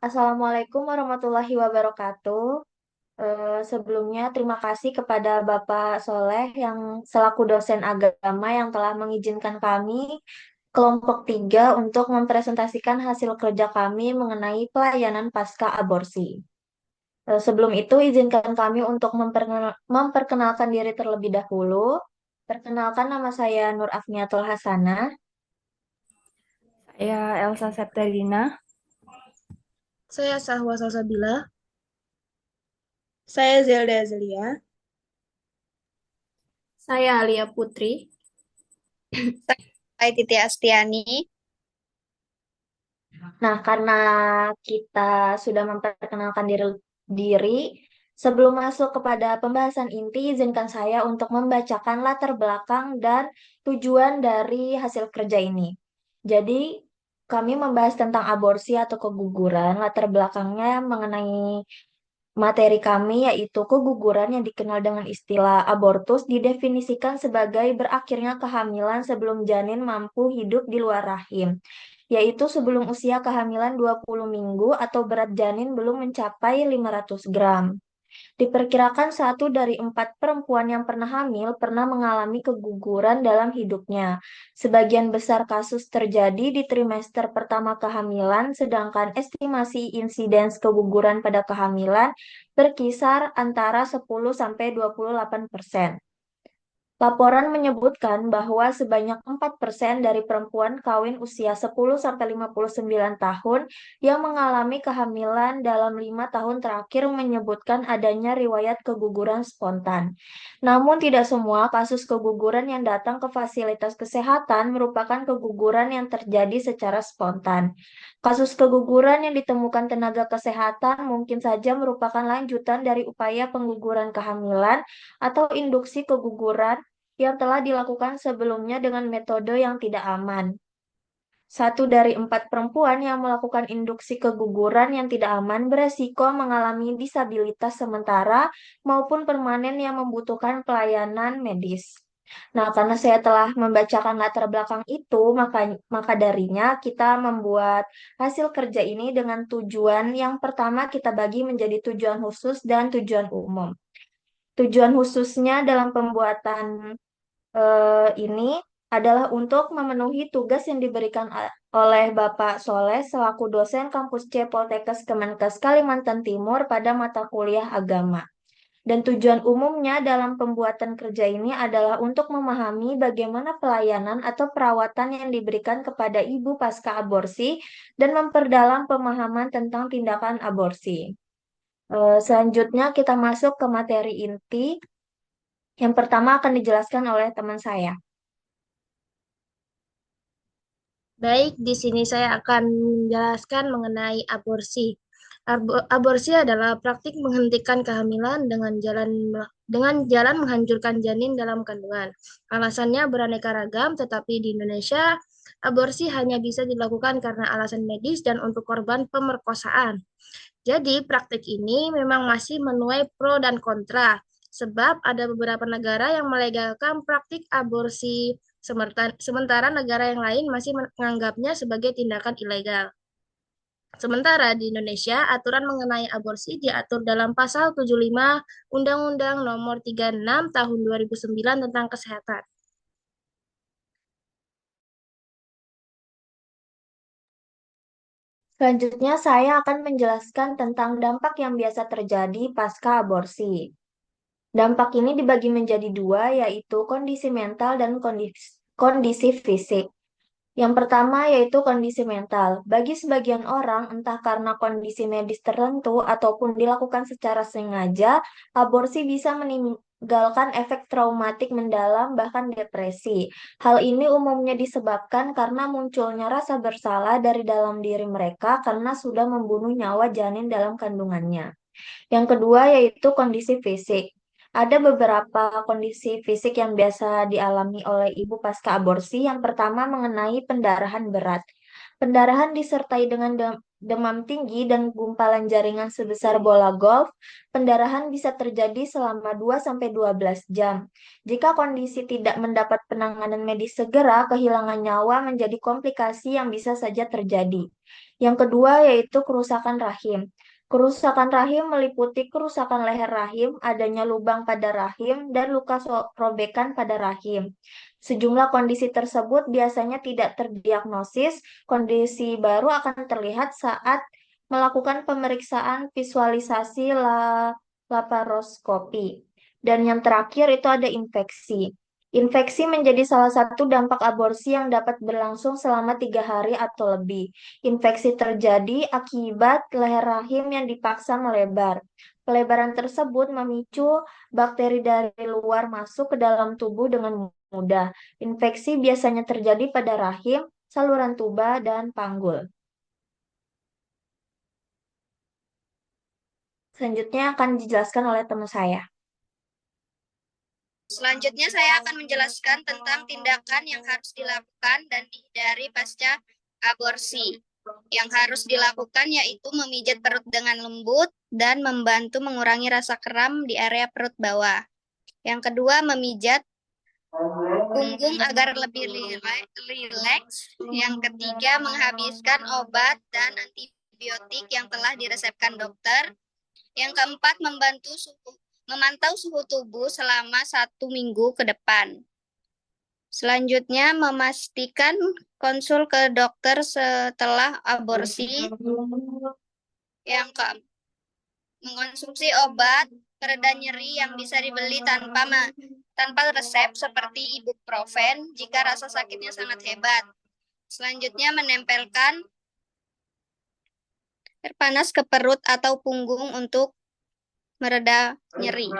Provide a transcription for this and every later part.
Assalamualaikum warahmatullahi wabarakatuh. Sebelumnya terima kasih kepada Bapak Soleh yang selaku dosen agama yang telah mengizinkan kami kelompok 3 untuk mempresentasikan hasil kerja kami mengenai pelayanan pasca aborsi. Sebelum itu izinkan kami untuk memperkenalkan diri terlebih dahulu. Perkenalkan, nama saya Nur Afniatul Hasanah. Saya Elsa Septerina. Saya Sahwa Salsabila. Saya Zelda Zelia. Saya Alia Putri. Saya Titi Astiani. Nah, karena kita sudah memperkenalkan diri, sebelum masuk kepada pembahasan inti, izinkan saya untuk membacakan latar belakang dan tujuan dari hasil kerja ini. Jadi, kami membahas tentang aborsi atau keguguran. Latar belakangnya mengenai materi kami yaitu keguguran yang dikenal dengan istilah abortus didefinisikan sebagai berakhirnya kehamilan sebelum janin mampu hidup di luar rahim, yaitu sebelum usia kehamilan 20 minggu atau berat janin belum mencapai 500 gram. Diperkirakan 1 dari 4 perempuan yang pernah hamil pernah mengalami keguguran dalam hidupnya. Sebagian besar kasus terjadi di trimester pertama kehamilan, sedangkan estimasi insiden keguguran pada kehamilan berkisar antara 10 sampai 28%. Laporan menyebutkan bahwa sebanyak 4% dari perempuan kawin usia 10 sampai 59 tahun yang mengalami kehamilan dalam 5 tahun terakhir menyebutkan adanya riwayat keguguran spontan. Namun tidak semua kasus keguguran yang datang ke fasilitas kesehatan merupakan keguguran yang terjadi secara spontan. Kasus keguguran yang ditemukan tenaga kesehatan mungkin saja merupakan lanjutan dari upaya pengguguran kehamilan atau induksi keguguran yang telah dilakukan sebelumnya dengan metode yang tidak aman. 1 dari 4 perempuan yang melakukan induksi keguguran yang tidak aman beresiko mengalami disabilitas sementara maupun permanen yang membutuhkan pelayanan medis. Nah, karena saya telah membacakan latar belakang itu, maka darinya kita membuat hasil kerja ini dengan tujuan yang pertama kita bagi menjadi tujuan khusus dan tujuan umum. Tujuan khususnya dalam pembuatan ini adalah untuk memenuhi tugas yang diberikan oleh Bapak Soleh selaku dosen kampus C Poltekkes Kemenkes Kalimantan Timur pada mata kuliah agama. Dan tujuan umumnya dalam pembuatan kerja ini adalah untuk memahami bagaimana pelayanan atau perawatan yang diberikan kepada ibu pasca aborsi dan memperdalam pemahaman tentang tindakan aborsi. Selanjutnya kita masuk ke materi inti. Yang pertama akan dijelaskan oleh teman saya. Baik, di sini saya akan menjelaskan mengenai aborsi. Aborsi adalah praktik menghentikan kehamilan dengan jalan menghancurkan janin dalam kandungan. Alasannya beraneka ragam, tetapi di Indonesia aborsi hanya bisa dilakukan karena alasan medis dan untuk korban pemerkosaan. Jadi, praktik ini memang masih menuai pro dan kontra, sebab ada beberapa negara yang melegalkan praktik aborsi, sementara negara yang lain masih menganggapnya sebagai tindakan ilegal. Sementara di Indonesia, aturan mengenai aborsi diatur dalam Pasal 75 Undang-Undang Nomor 36 Tahun 2009 tentang Kesehatan. Selanjutnya, saya akan menjelaskan tentang dampak yang biasa terjadi pasca aborsi. Dampak ini dibagi menjadi dua, yaitu kondisi mental dan kondisi fisik. Yang pertama yaitu kondisi mental. Bagi sebagian orang, entah karena kondisi medis tertentu ataupun dilakukan secara sengaja, aborsi bisa meninggalkan efek traumatik mendalam, bahkan depresi. Hal ini umumnya disebabkan karena munculnya rasa bersalah dari dalam diri mereka karena sudah membunuh nyawa janin dalam kandungannya. Yang kedua yaitu kondisi fisik. Ada beberapa kondisi fisik yang biasa dialami oleh ibu pasca aborsi. Yang pertama mengenai pendarahan berat. Pendarahan disertai dengan demam tinggi dan gumpalan jaringan sebesar bola golf. Pendarahan bisa terjadi selama 2 sampai 12 jam. Jika kondisi tidak mendapat penanganan medis segera, kehilangan nyawa menjadi komplikasi yang bisa saja terjadi. Yang kedua yaitu kerusakan rahim. Kerusakan rahim meliputi kerusakan leher rahim, adanya lubang pada rahim, dan luka robekan pada rahim. Sejumlah kondisi tersebut biasanya tidak terdiagnosis. Kondisi baru akan terlihat saat melakukan pemeriksaan visualisasi laparoskopi. Dan yang terakhir itu ada infeksi. Infeksi menjadi salah satu dampak aborsi yang dapat berlangsung selama 3 hari atau lebih. Infeksi terjadi akibat leher rahim yang dipaksa melebar. Pelebaran tersebut memicu bakteri dari luar masuk ke dalam tubuh dengan mudah. Infeksi biasanya terjadi pada rahim, saluran tuba, dan panggul. Selanjutnya akan dijelaskan oleh teman saya. Selanjutnya saya akan menjelaskan tentang tindakan yang harus dilakukan dan dihindari pasca aborsi. Yang harus dilakukan yaitu memijat perut dengan lembut dan membantu mengurangi rasa kram di area perut bawah. Yang kedua, memijat punggung agar lebih rileks. Yang ketiga, menghabiskan obat dan antibiotik yang telah diresepkan dokter. Yang keempat, memantau suhu tubuh selama 1 minggu ke depan. Selanjutnya, memastikan konsul ke dokter setelah aborsi. Yang keempat, mengkonsumsi obat pereda nyeri yang bisa dibeli tanpa resep seperti ibuprofen jika rasa sakitnya sangat hebat. Selanjutnya, menempelkan air panas ke perut atau punggung untuk mereda nyeri.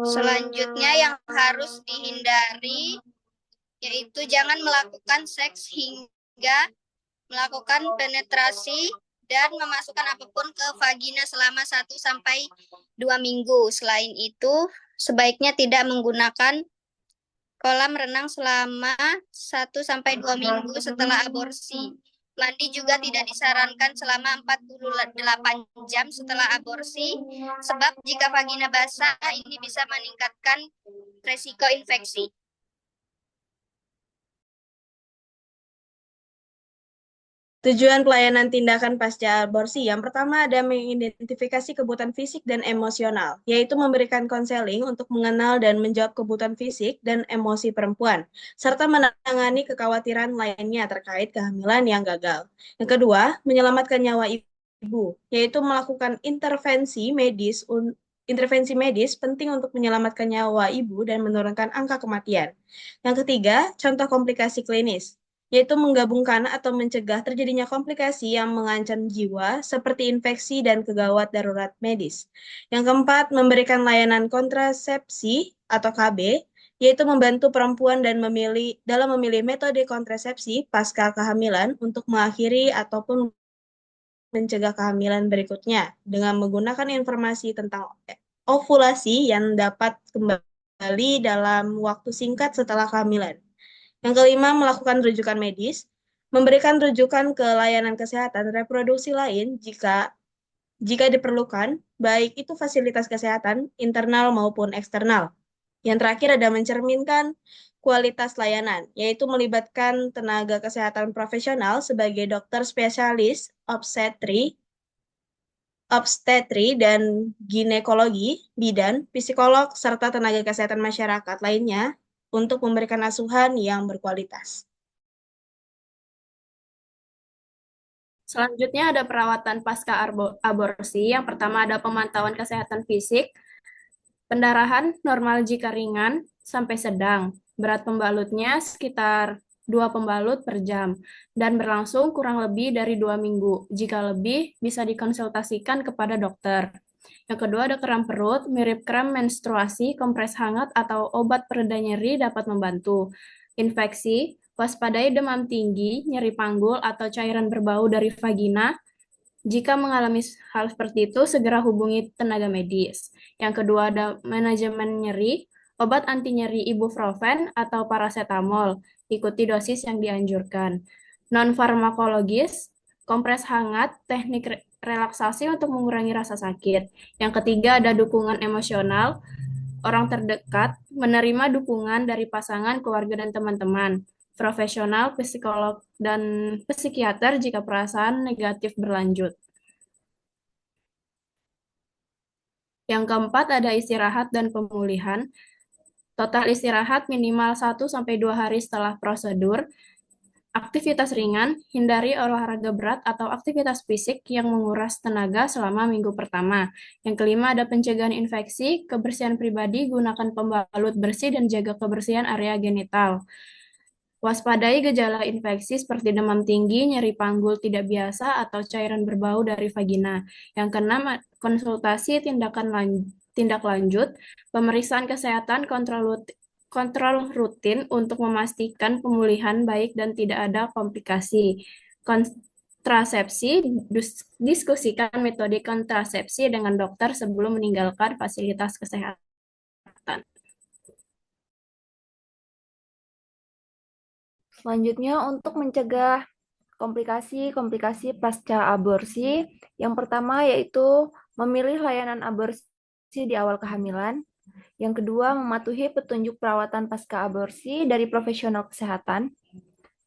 Selanjutnya yang harus dihindari yaitu jangan melakukan seks hingga melakukan penetrasi dan memasukkan apapun ke vagina selama 1-2 minggu. Selain itu, sebaiknya tidak menggunakan kolam renang selama 1-2 minggu setelah aborsi. Mandi juga tidak disarankan selama 48 jam setelah aborsi, sebab jika vagina basah, ini bisa meningkatkan resiko infeksi. Tujuan pelayanan tindakan pasca aborsi yang pertama ada mengidentifikasi kebutuhan fisik dan emosional, yaitu memberikan konseling untuk mengenal dan menjawab kebutuhan fisik dan emosi perempuan, serta menangani kekhawatiran lainnya terkait kehamilan yang gagal. Yang kedua, menyelamatkan nyawa ibu, yaitu melakukan intervensi medis penting untuk menyelamatkan nyawa ibu dan menurunkan angka kematian. Yang ketiga, contoh komplikasi klinis, yaitu menggabungkan atau mencegah terjadinya komplikasi yang mengancam jiwa seperti infeksi dan kegawat darurat medis. Yang keempat, memberikan layanan kontrasepsi atau KB, yaitu membantu perempuan dan dalam memilih metode kontrasepsi pasca kehamilan untuk mengakhiri ataupun mencegah kehamilan berikutnya dengan menggunakan informasi tentang ovulasi yang dapat kembali dalam waktu singkat setelah kehamilan. Yang kelima, melakukan rujukan medis, memberikan rujukan ke layanan kesehatan reproduksi lain jika diperlukan, baik itu fasilitas kesehatan internal maupun eksternal. Yang terakhir ada mencerminkan kualitas layanan, yaitu melibatkan tenaga kesehatan profesional sebagai dokter spesialis obstetri dan ginekologi, bidan, psikolog, serta tenaga kesehatan masyarakat lainnya untuk memberikan asuhan yang berkualitas. Selanjutnya ada perawatan pasca aborsi. Yang pertama ada pemantauan kesehatan fisik, pendarahan normal jika ringan sampai sedang. Berat pembalutnya sekitar 2 pembalut per jam dan berlangsung kurang lebih dari 2 minggu. Jika lebih, bisa dikonsultasikan kepada dokter. Yang kedua ada kram perut, mirip kram menstruasi, kompres hangat atau obat pereda nyeri dapat membantu. Infeksi, waspadai demam tinggi, nyeri panggul atau cairan berbau dari vagina. Jika mengalami hal seperti itu, segera hubungi tenaga medis. Yang kedua ada manajemen nyeri, obat anti nyeri ibuprofen atau paracetamol, ikuti dosis yang dianjurkan. Non-farmakologis, kompres hangat, teknik relaksasi untuk mengurangi rasa sakit. Yang ketiga ada dukungan emosional, orang terdekat menerima dukungan dari pasangan, keluarga, dan teman-teman. profesional, psikolog, dan psikiater jika perasaan negatif berlanjut. Yang keempat ada istirahat dan pemulihan. Total istirahat minimal 1-2 hari setelah prosedur. Aktivitas ringan, hindari olahraga berat atau aktivitas fisik yang menguras tenaga selama minggu pertama. Yang kelima ada pencegahan infeksi, kebersihan pribadi, gunakan pembalut bersih dan jaga kebersihan area genital. Waspadai gejala infeksi seperti demam tinggi, nyeri panggul tidak biasa, atau cairan berbau dari vagina. Yang keenam, konsultasi tindak lanjut, pemeriksaan kesehatan kontrol rutin untuk memastikan pemulihan baik dan tidak ada komplikasi. Kontrasepsi, diskusikan metode kontrasepsi dengan dokter sebelum meninggalkan fasilitas kesehatan. Selanjutnya, untuk mencegah komplikasi-komplikasi pasca aborsi, yang pertama yaitu memilih layanan aborsi di awal kehamilan. Yang kedua, mematuhi petunjuk perawatan pasca aborsi dari profesional kesehatan.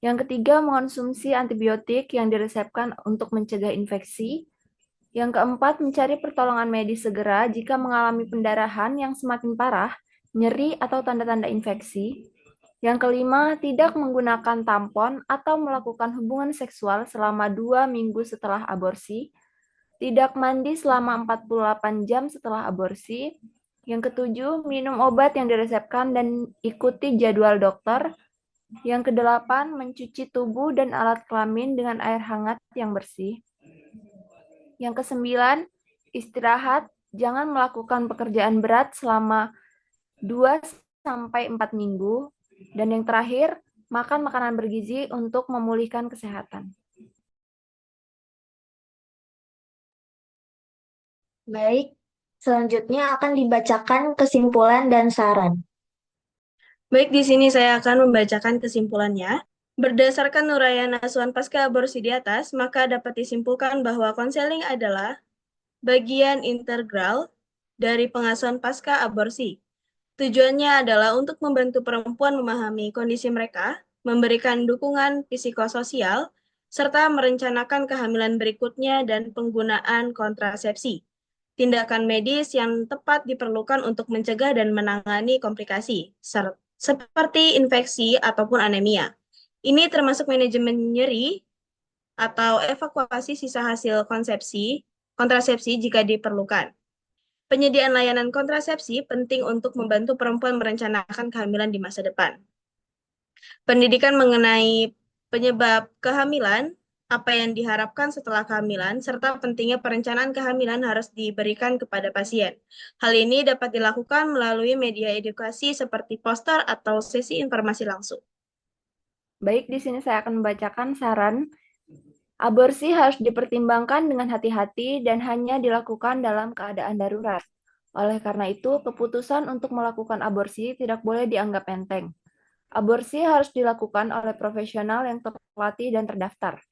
Yang ketiga, mengonsumsi antibiotik yang diresepkan untuk mencegah infeksi. Yang keempat, mencari pertolongan medis segera jika mengalami pendarahan yang semakin parah, nyeri, atau tanda-tanda infeksi. Yang kelima, tidak menggunakan tampon atau melakukan hubungan seksual selama 2 minggu setelah aborsi. Tidak mandi selama 48 jam setelah aborsi. Yang ketujuh, minum obat yang diresepkan dan ikuti jadwal dokter. Yang kedelapan, mencuci tubuh dan alat kelamin dengan air hangat yang bersih. Yang kesembilan, istirahat, jangan melakukan pekerjaan berat selama 2-4 minggu. Dan yang terakhir, makan makanan bergizi untuk memulihkan kesehatan. Baik, selanjutnya akan dibacakan kesimpulan dan saran. Baik, di sini saya akan membacakan kesimpulannya. Berdasarkan uraian asuhan pasca aborsi di atas, maka dapat disimpulkan bahwa konseling adalah bagian integral dari pengasuhan pasca aborsi. Tujuannya adalah untuk membantu perempuan memahami kondisi mereka, memberikan dukungan psikososial, serta merencanakan kehamilan berikutnya dan penggunaan kontrasepsi. Tindakan medis yang tepat diperlukan untuk mencegah dan menangani komplikasi, seperti infeksi ataupun anemia. Ini termasuk manajemen nyeri atau evakuasi sisa hasil kontrasepsi jika diperlukan. Penyediaan layanan kontrasepsi penting untuk membantu perempuan merencanakan kehamilan di masa depan. Pendidikan mengenai penyebab kehamilan, apa yang diharapkan setelah kehamilan, serta pentingnya perencanaan kehamilan harus diberikan kepada pasien. Hal ini dapat dilakukan melalui media edukasi seperti poster atau sesi informasi langsung. Baik, di sini saya akan membacakan saran. Aborsi harus dipertimbangkan dengan hati-hati dan hanya dilakukan dalam keadaan darurat. Oleh karena itu, keputusan untuk melakukan aborsi tidak boleh dianggap enteng. Aborsi harus dilakukan oleh profesional yang terlatih dan terdaftar.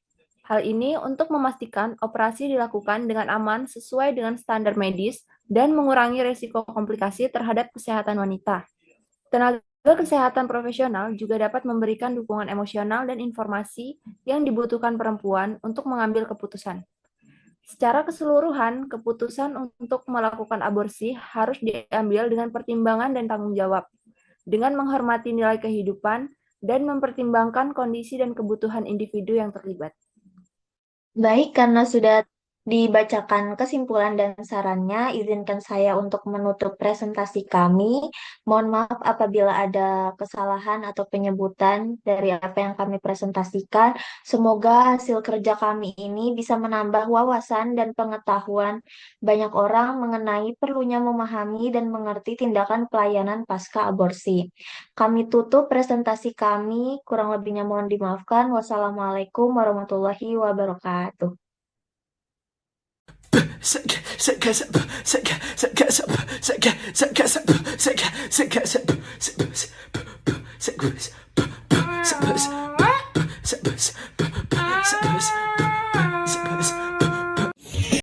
Hal ini untuk memastikan operasi dilakukan dengan aman sesuai dengan standar medis dan mengurangi risiko komplikasi terhadap kesehatan wanita. Tenaga kesehatan profesional juga dapat memberikan dukungan emosional dan informasi yang dibutuhkan perempuan untuk mengambil keputusan. Secara keseluruhan, keputusan untuk melakukan aborsi harus diambil dengan pertimbangan dan tanggung jawab, dengan menghormati nilai kehidupan dan mempertimbangkan kondisi dan kebutuhan individu yang terlibat. Baik, karena sudah dibacakan kesimpulan dan sarannya, izinkan saya untuk menutup presentasi kami. Mohon maaf apabila ada kesalahan atau penyebutan dari apa yang kami presentasikan. Semoga hasil kerja kami ini bisa menambah wawasan dan pengetahuan banyak orang mengenai perlunya memahami dan mengerti tindakan pelayanan pasca aborsi. Kami tutup presentasi kami, kurang lebihnya mohon dimaafkan. Wassalamualaikum warahmatullahi wabarakatuh.